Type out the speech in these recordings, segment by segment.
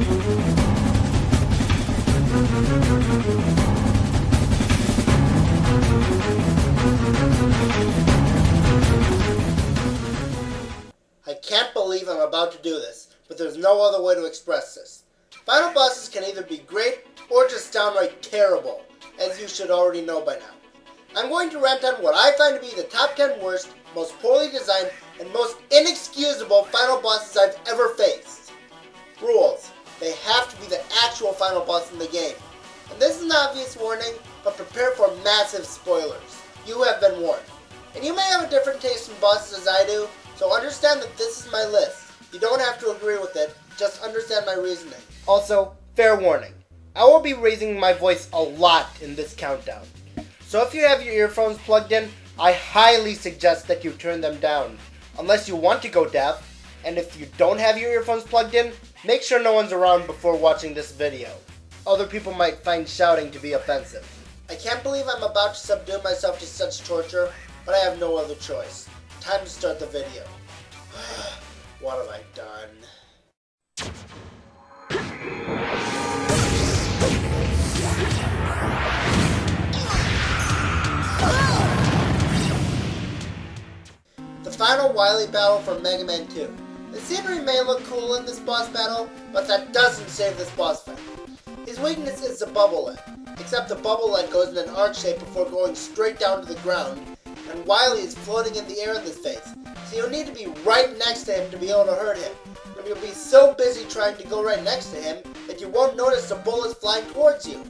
I can't believe I'm about to do this, but there's no other way to express this. Final bosses can either be great or just downright terrible, as you should already know by now. I'm going to rant on what I find to be the top 10 worst, most poorly designed, and most inexcusable final bosses I've ever faced. Rules. They have to be the actual final boss in the game. And this is an obvious warning, but prepare for massive spoilers. You have been warned. And you may have a different taste in bosses as I do, so understand that this is my list. You don't have to agree with it, just understand my reasoning. Also, fair warning. I will be raising my voice a lot in this countdown. So if you have your earphones plugged in, I highly suggest that you turn them down. Unless you want to go deaf, and if you don't have your earphones plugged in, make sure no one's around before watching this video. Other people might find shouting to be offensive. I can't believe I'm about to subdue myself to such torture, but I have no other choice. Time to start the video. What have I done? The final Wily battle from Mega Man 2. The scenery may look cool in this boss battle, but that doesn't save this boss fight. His weakness is the bubble lead, except the bubble lead goes in an arc shape before going straight down to the ground, and Wily is floating in the air in this phase, so you'll need to be right next to him to be able to hurt him. And you'll be so busy trying to go right next to him that you won't notice the bullets flying towards you.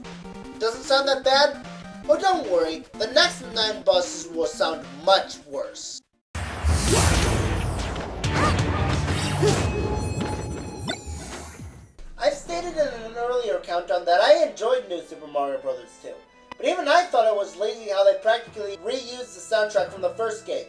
Doesn't sound that bad? Oh, don't worry, the next 9 bosses will sound much worse. I've stated in an earlier countdown that I enjoyed New Super Mario Bros. 2, but even I thought it was lazy how they practically reused the soundtrack from the first game.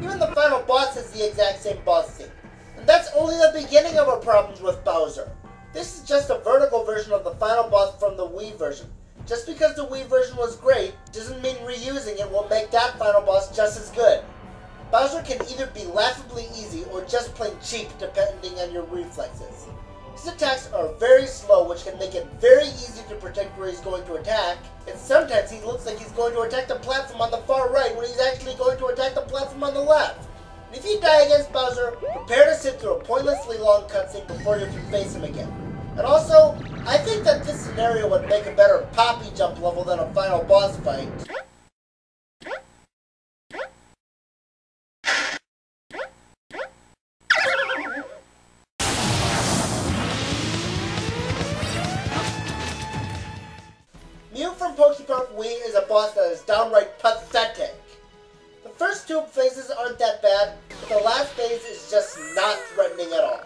Even the final boss has the exact same boss theme, and that's only the beginning of our problems with Bowser. This is just a vertical version of the final boss from the Wii version. Just because the Wii version was great doesn't mean reusing it will make that final boss just as good. Bowser can either be laughably easy or just plain cheap depending on your reflexes. His attacks are very slow, which can make it very easy to predict where he's going to attack, and sometimes he looks like he's going to attack the platform on the far right when he's actually going to attack the platform on the left. And if you die against Bowser, prepare to sit through a pointlessly long cutscene before you can face him again. And also, I think that this scenario would make a better Poppy Jump level than a final boss fight. Mew from Pokémon Wii is a boss that is downright pathetic. The first 2 phases aren't that bad, but the last phase is just not threatening at all.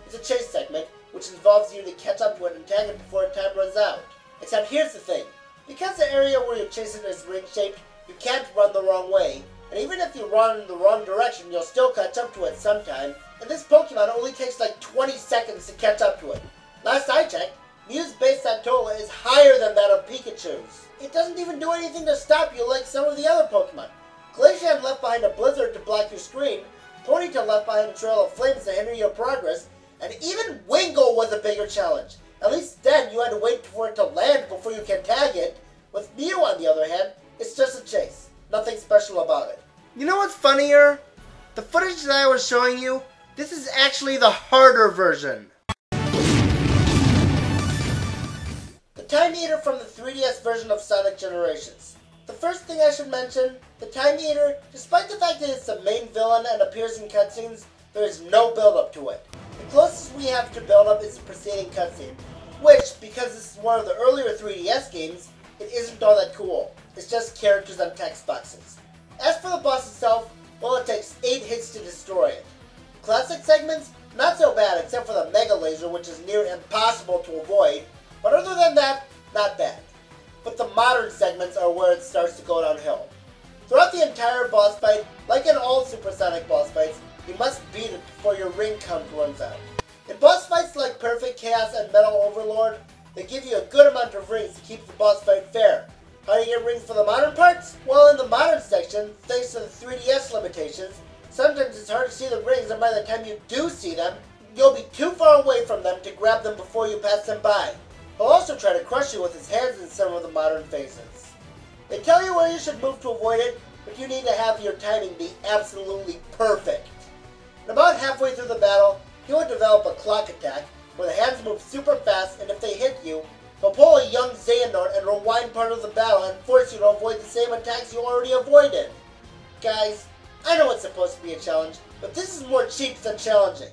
It's a chase segment, which involves you to catch up to it and tag it before time runs out. Except here's the thing, because the area where you're chasing is ring-shaped, you can't run the wrong way, and even if you run in the wrong direction, you'll still catch up to it sometime, and this Pokemon only takes like 20 seconds to catch up to it. Last I checked, Mew's base Satola is higher than that of Pikachu's. It doesn't even do anything to stop you like some of the other Pokemon. Glaceon left behind a blizzard to block your screen, Ponyta left behind a trail of flames to hinder your progress, and even Wingull was a bigger challenge. At least then you had to wait for it to land before you can tag it. With Mew on the other hand, it's just a chase. Nothing special about it. You know what's funnier? The footage that I was showing you, this is actually the harder version. The Time Eater from the 3DS version of Sonic Generations. The first thing I should mention, the Time Eater, despite the fact that it's the main villain and appears in cutscenes, there is no build-up to it. The closest we have to build-up is the preceding cutscene, which, because this is one of the earlier 3DS games, it isn't all that cool. It's just characters and text boxes. As for the boss itself, well, it takes 8 hits to destroy it. Classic segments, not so bad except for the Mega Laser, which is near impossible to avoid, but other than that, not bad. But the modern segments are where it starts to go downhill. Throughout the entire boss fight, like in all Supersonic boss fights, you must beat it before your ring count runs out. In boss fights like Perfect Chaos and Metal Overlord, they give you a good amount of rings to keep the boss fight fair. How do you get rings for the modern parts? Well, in the modern section, thanks to the 3DS limitations, sometimes it's hard to see the rings, and by the time you do see them, you'll be too far away from them button to grab them before you pass them by. He'll also try to crush you with his hands in some of the modern phases. They tell you where you should move to avoid it, but you need to have your timing be absolutely perfect. And about halfway through the battle, he will develop a clock attack, where the hands move super fast, and if they hit you, he'll pull a young Xehanort and rewind part of the battle and force you to avoid the same attacks you already avoided. Guys, I know it's supposed to be a challenge, but this is more cheap than challenging.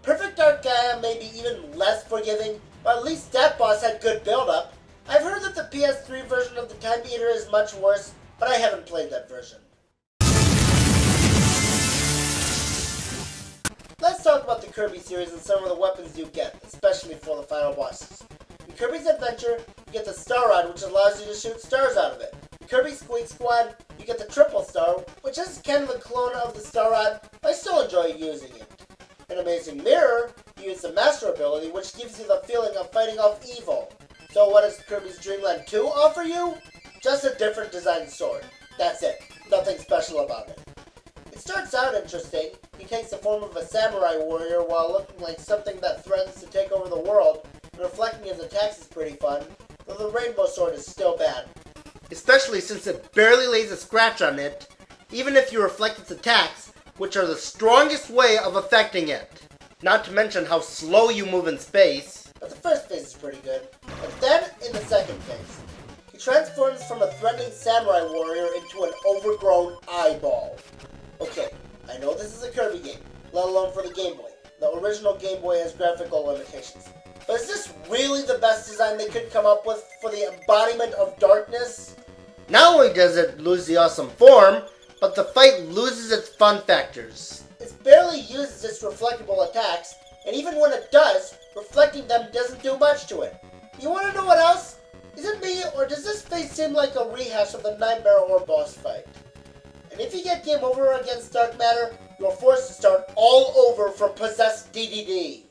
Perfect Dark Gaia may be even less forgiving, but at least that boss had good build-up. I've heard that the PS3 version of the Time Eater is much worse, but I haven't played that version. Let's talk about the Kirby series and some of the weapons you get, especially for the final bosses. In Kirby's Adventure, you get the Star Rod, which allows you to shoot stars out of it. In Kirby Squeak Squad, you get the Triple Star, which is kind of a clone of the Star Rod, but I still enjoy using it. In Amazing Mirror, you use the Master ability, which gives you the feeling of fighting off evil. So what does Kirby's Dreamland 2 offer you? Just a different design sword. That's it. Nothing special about it. It starts out interesting. He takes the form of a samurai warrior while looking like something that threatens to take over the world, and reflecting his attacks is pretty fun, though the rainbow sword is still bad. Especially since it barely lays a scratch on it, even if you reflect its attacks, which are the strongest way of affecting it. Not to mention how slow you move in space. But the first phase is pretty good. But then, in the second phase, he transforms from a threatening samurai warrior into an overgrown eyeball. Okay, I know this is a Kirby game, let alone for the Game Boy. The original Game Boy has graphical limitations. But is this really the best design they could come up with for the embodiment of darkness? Not only does it lose the awesome form, but the fight loses its fun factors. It barely uses its reflectable attacks, and even when it does, reflecting them doesn't do much to it. You want to know what else? Is it me, or does this phase seem like a rehash of the Nightmare Ore boss fight? And if you get game over against Dark Matter, you're forced to start all over from Possessed DDD.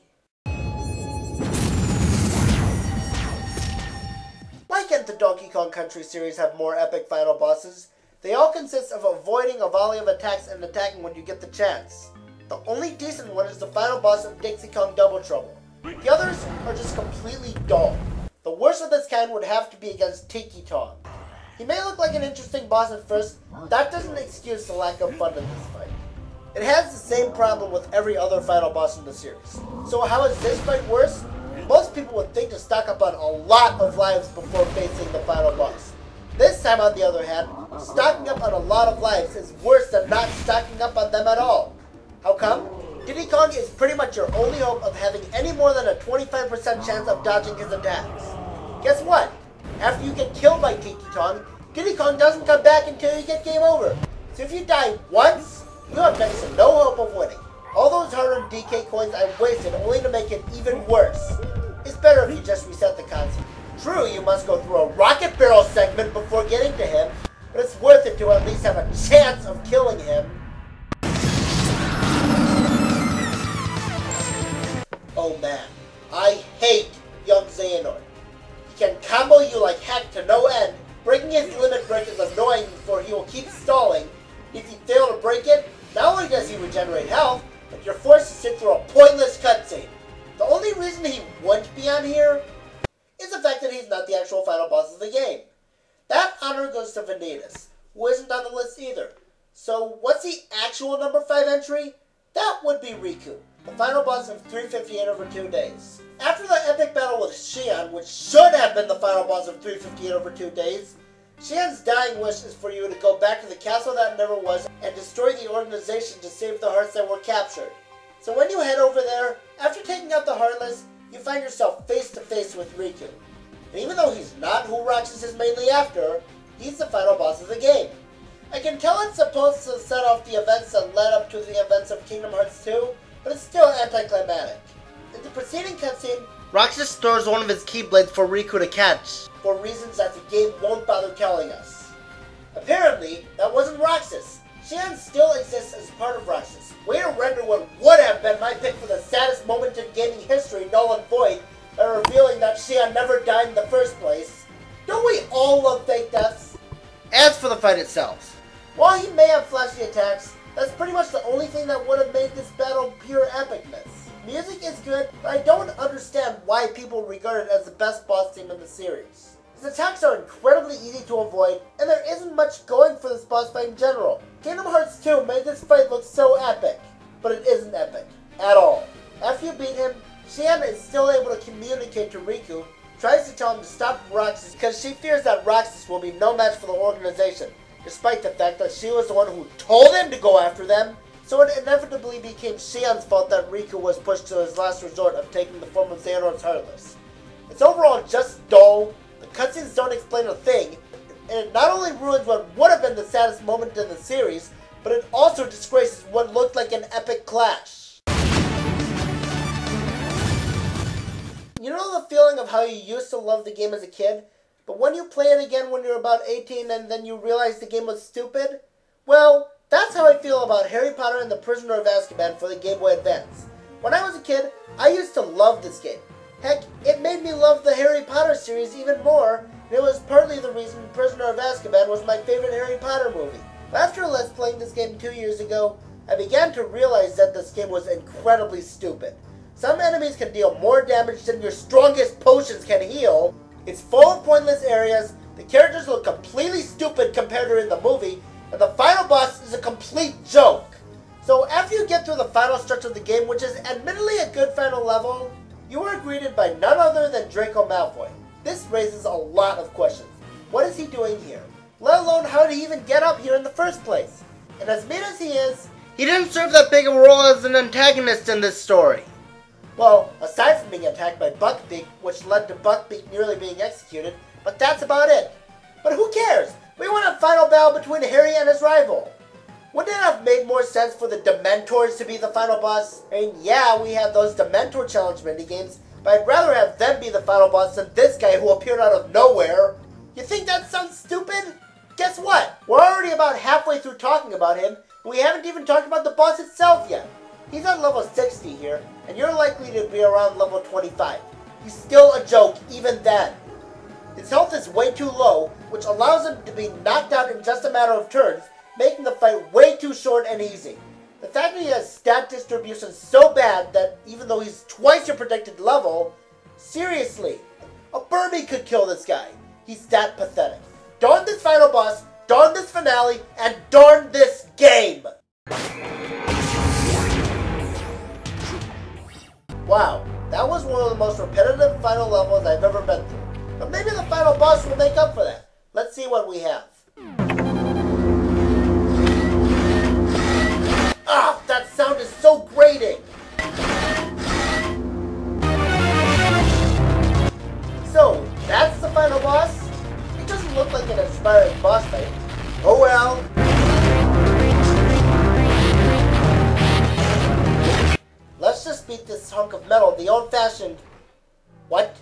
Why can't the Donkey Kong Country series have more epic final bosses? They all consist of avoiding a volley of attacks and attacking when you get the chance. The only decent one is the final boss of Dixie Kong Double Trouble. The others are just completely dull. The worst of this kind would have to be against Tiki Tong. He may look like an interesting boss at first, that doesn't excuse the lack of fun in this fight. It has the same problem with every other final boss in the series. So how is this fight worse? Most people would think to stock up on a lot of lives before facing the final boss. This time, on the other hand, stocking up on a lot of lives is worse than not stocking up on them at all. How come? Diddy Kong is pretty much your only hope of having any more than a 25% chance of dodging his attacks. Guess what? After you get killed by Tiki Kong, Diddy Kong doesn't come back until you get game over. So if you die once, you have next to no hope of winning. All those hard-earned DK coins I wasted only to make it even worse. It's better if you just reset the console. True, you must go through a rocket barrel segment before getting to him, but it's worth it to at least have a chance of killing him. Oh man, I hate young Xehanort. He can combo you like heck to no end. Breaking his limit break is annoying, for he will keep stalling. If you fail to break it, not only does he regenerate health, but you're forced to sit through a pointless cutscene. The only reason he wouldn't be on here is the fact that he's not the actual final boss of the game. That honor goes to Vanitas, who isn't on the list either. So what's the actual number 5 entry? That would be Riku, the final boss of 358 over 2 days. After the epic battle with Xian, which should have been the final boss of 358 over 2 days, Xian's dying wish is for you to go back to the castle that never was and destroy the organization to save the hearts that were captured. So when you head over there, after taking out the Heartless, you find yourself face to face with Riku. And even though he's not who Roxas is mainly after, he's the final boss of the game. I can tell it's supposed to set off the events that led up to the events of Kingdom Hearts 2, but it's still anticlimactic. In the preceding cutscene, Roxas stores one of his Keyblades for Riku to catch, for reasons that the game won't bother telling us. Apparently, that wasn't Roxas. Xian still exists as part of Roxas. Way to render what would have been my pick for the saddest moment in gaming history null and void by revealing that Xian never died in the first place. Don't we all love fake deaths? As for the fight itself, while he may have flashy attacks, that's pretty much the only thing that would have made this battle pure epicness. Music is good, but I don't understand understand why people regard it as the best boss team in the series. His attacks are incredibly easy to avoid, and there isn't much going for this boss fight in general. Kingdom Hearts 2 made this fight look so epic, but it isn't epic at all. After you beat him, Xian is still able to communicate to Riku, tries to tell him to stop Roxas because she fears that Roxas will be no match for the organization, despite the fact that she was the one who told him to go after them. So it inevitably became Xian's fault that Riku was pushed to his last resort of taking the form of Xehanort's Heartless. It's overall just dull, the cutscenes don't explain a thing, and it not only ruins what would have been the saddest moment in the series, but it also disgraces what looked like an epic clash. You know the feeling of how you used to love the game as a kid, but when you play it again when you're about 18 and then you realize the game was stupid? Well, that's how I feel about Harry Potter and the Prisoner of Azkaban for the Game Boy Advance. When I was a kid, I used to love this game. Heck, it made me love the Harry Potter series even more, and it was partly the reason Prisoner of Azkaban was my favorite Harry Potter movie. After Let's Playing this game 2 years ago, I began to realize that this game was incredibly stupid. Some enemies can deal more damage than your strongest potions can heal. It's full of pointless areas, the characters look completely stupid compared to in the movie, and the final boss is a complete joke. So after you get through the final stretch of the game, which is admittedly a good final level, you are greeted by none other than Draco Malfoy. This raises a lot of questions. What is he doing here? Let alone how did he even get up here in the first place? And as mean as he is, he didn't serve that big a role as an antagonist in this story. Well, aside from being attacked by Buckbeak, which led to Buckbeak nearly being executed, but that's about it. But who cares? We want a final battle between Harry and his rival. Wouldn't it have made more sense for the Dementors to be the final boss? I mean, yeah, we have those Dementor challenge minigames, but I'd rather have them be the final boss than this guy who appeared out of nowhere. You think that sounds stupid? Guess what? We're already about halfway through talking about him, and we haven't even talked about the boss itself yet. He's on level 60 here, and you're likely to be around level 25. He's still a joke even then. His health is way too low, which allows him to be knocked out in just a matter of turns, making the fight way too short and easy. The fact that he has stat distribution so bad that even though he's twice your predicted level, seriously, a Burmy could kill this guy. He's that pathetic. Darn this final boss, darn this finale, and darn this game! Wow, that was one of the most repetitive final levels I've ever been through. But maybe the final boss will make up for that. Let's see what we have. Ah, that sound is so grating! So, that's the final boss? It doesn't look like an inspiring boss fight. Oh well. Let's just beat this hunk of metal the old-fashioned... What?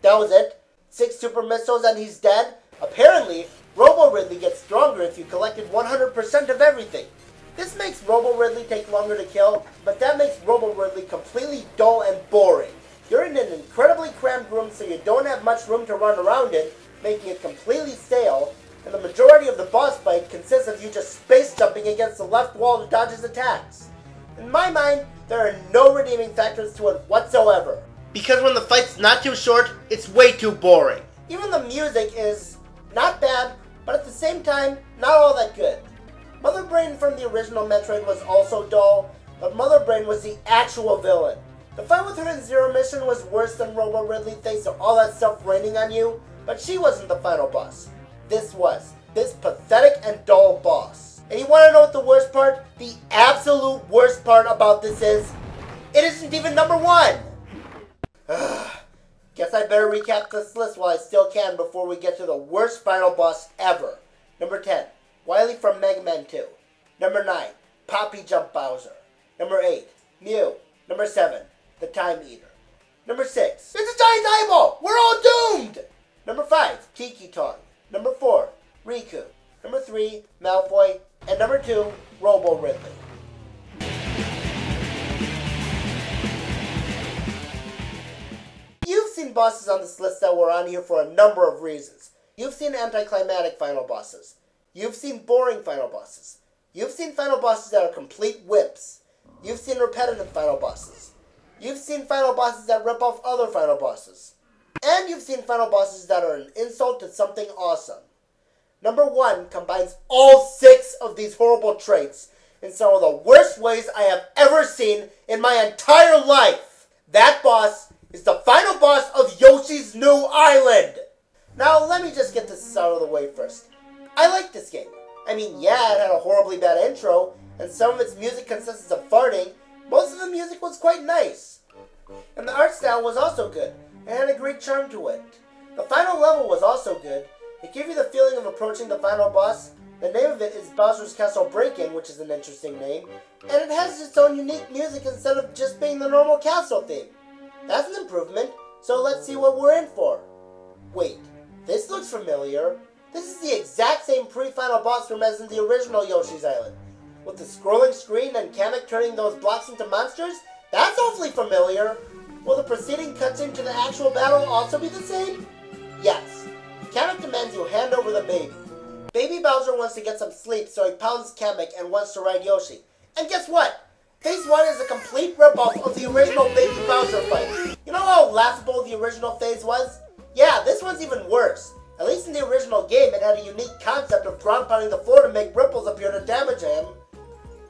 That was it? 6 super missiles and he's dead? Apparently, Robo Ridley gets stronger if you collected 100% of everything. This makes Robo Ridley take longer to kill, but that makes Robo Ridley completely dull and boring. You're in an incredibly cramped room so you don't have much room to run around in, making it completely stale, and the majority of the boss fight consists of you just space jumping against the left wall to dodge his attacks. In my mind, there are no redeeming factors to it whatsoever. Because when the fight's not too short, it's way too boring. Even the music is not bad, but at the same time, not all that good. Mother Brain from the original Metroid was also dull, but Mother Brain was the actual villain. The fight with her in Zero Mission was worse than Robo Ridley thanks to all that stuff raining on you, but she wasn't the final boss. This was. This pathetic and dull boss. And you want to know what the worst part? The absolute worst part about this is, it isn't even number 1! Guess I better recap this list while I still can before we get to the worst final boss ever. Number 10, Wily from Mega Man 2. Number 9, Poppy Jump Bowser. Number 8, Mew. Number 7, the Time Eater. Number 6, it's a giant eyeball! We're all doomed! Number 5, Tiki Tongue. Number 4, Riku. Number 3, Malfoy. And number 2, Robo Ridley. You've seen bosses on this list that were on here for a number of reasons. You've seen anticlimactic final bosses. You've seen boring final bosses. You've seen final bosses that are complete whips. You've seen repetitive final bosses. You've seen final bosses that rip off other final bosses. And you've seen final bosses that are an insult to something awesome. Number 1 combines all 6 of these horrible traits in some of the worst ways I have ever seen in my entire life. That boss is the final boss of Yoshi's New Island. Now, let me just get this out of the way first. I like this game. I mean, yeah, it had a horribly bad intro, and some of its music consisted of farting. Most of the music was quite nice. And the art style was also good. It had a great charm to it. The final level was also good. It gave you the feeling of approaching the final boss. The name of it is Bowser's Castle Break-In, which is an interesting name. And it has its own unique music instead of just being the normal castle theme. That's an improvement, so let's see what we're in for. Wait, this looks familiar. This is the exact same pre-final boss room as in the original Yoshi's Island. With the scrolling screen and Kamek turning those blocks into monsters? That's awfully familiar. Will the preceding cutscene to the actual battle also be the same? Yes. Kamek demands you hand over the baby. Baby Bowser wants to get some sleep, so he pounds Kamek and wants to ride Yoshi. And guess what? Phase 1 is a complete ripoff of the original Baby Bowser fight. You know how laughable the original phase was? Yeah, this one's even worse. At least in the original game, it had a unique concept of ground pounding the floor to make ripples appear to damage him.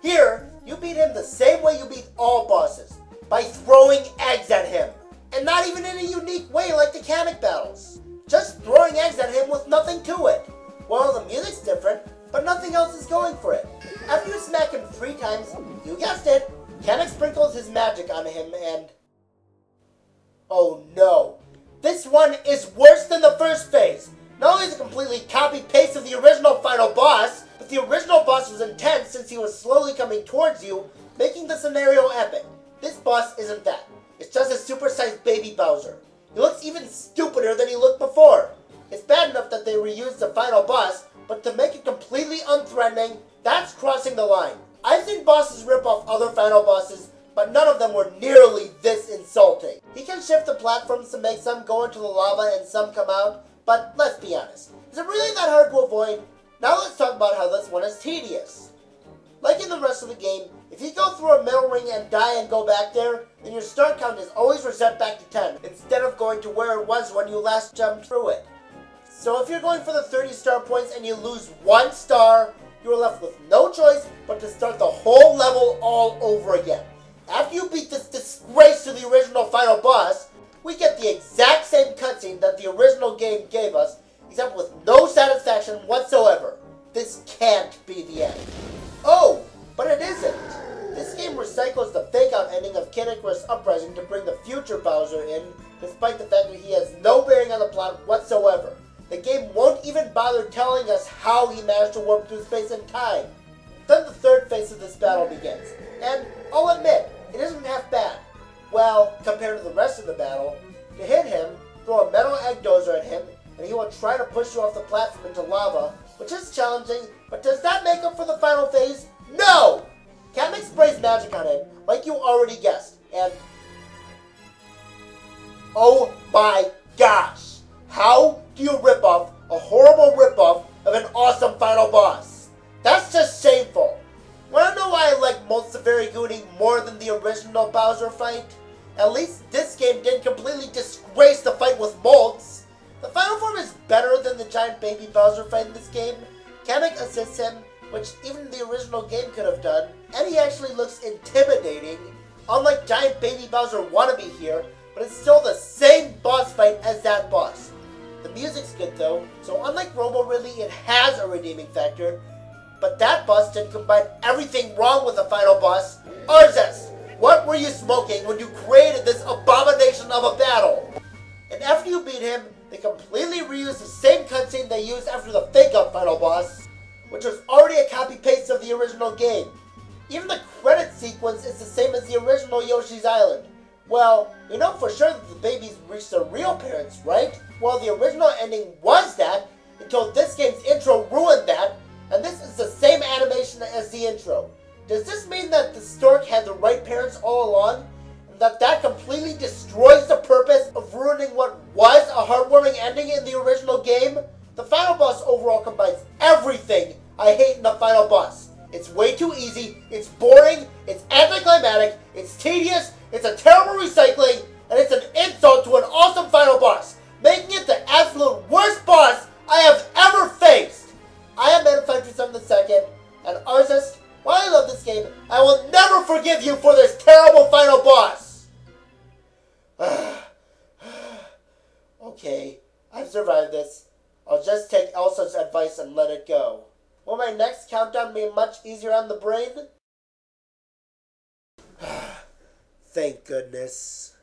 Here, you beat him the same way you beat all bosses, by throwing eggs at him. And not even in a unique way like the Kamek battles. Just throwing eggs at him with nothing to it. Well, the music's different, but nothing else is going for it. After you smack him 3 times, you guessed it, Kamek sprinkles his magic on him and... oh no. This one is worse than the first phase. Not only is it completely copy-paste of the original final boss, but the original boss was intense since he was slowly coming towards you, making the scenario epic. This boss isn't that. It's just a super-sized baby Bowser. He looks even stupider than he looked before. It's bad enough that they reused the final boss, but to make it completely unthreatening, that's crossing the line. I've seen bosses rip off other final bosses, but none of them were nearly this insulting. He can shift the platforms to make some go into the lava and some come out, but let's be honest. Is it really that hard to avoid? Now let's talk about how this one is tedious. Like in the rest of the game, if you go through a middle ring and die and go back there, then your start count is always reset back to 10, instead of going to where it was when you last jumped through it. So if you're going for the 30 star points and you lose 1 star, you are left with no choice but to start the whole level all over again. After you beat this disgrace to the original final boss, we get the exact same cutscene that the original game gave us, except with no satisfaction whatsoever. This can't be the end. Oh, but it isn't. This game recycles the fake-out ending of Kid Icarus Uprising to bring the future Bowser in, despite the fact that he has no bearing on the plot whatsoever. The game won't even bother telling us how he managed to warp through space and time. Then the third phase of this battle begins, and I'll admit, it isn't half bad. Well, compared to the rest of the battle, to hit him, throw a metal egg dozer at him, and he will try to push you off the platform into lava, which is challenging, but does that make up for the final phase? No! Kamek sprays magic on him, like you already guessed, and... oh my gosh! How do you rip off a horrible ripoff of an awesome final boss? That's just shameful! Wanna know why I like Moltseveriguni more than the original Bowser fight? At least this game didn't completely disgrace the fight with Moltz. The final form is better than the giant baby Bowser fight in this game. Kamek assists him, which even the original game could have done, and he actually looks intimidating, unlike giant baby Bowser wannabe here, but it's still the same boss fight as that boss. The music's good though, so unlike Robo Ridley, it has a redeeming factor, but that boss didn't combine everything wrong with the final boss. Arzes, what were you smoking when you created this abomination of a battle? And after you beat him, they completely reused the same cutscene they used after the fake-up final boss, which was already a copy-paste of the original game. Even the credit sequence is the same as the original Yoshi's Island. Well, we know for sure that the babies reached their real parents, right? Well, the original ending was that, until this game's intro ruined that, and this is the same animation as the intro. Does this mean that the stork had the right parents all along? And that completely destroys the purpose of ruining what was a heartwarming ending in the original game? The final boss overall combines everything I hate in the final boss. It's way too easy, it's boring, it's anticlimactic, it's tedious, it's a terrible Okay, I've survived this. I'll just take Elsa's advice and let it go. Will my next countdown be much easier on the brain? Thank goodness.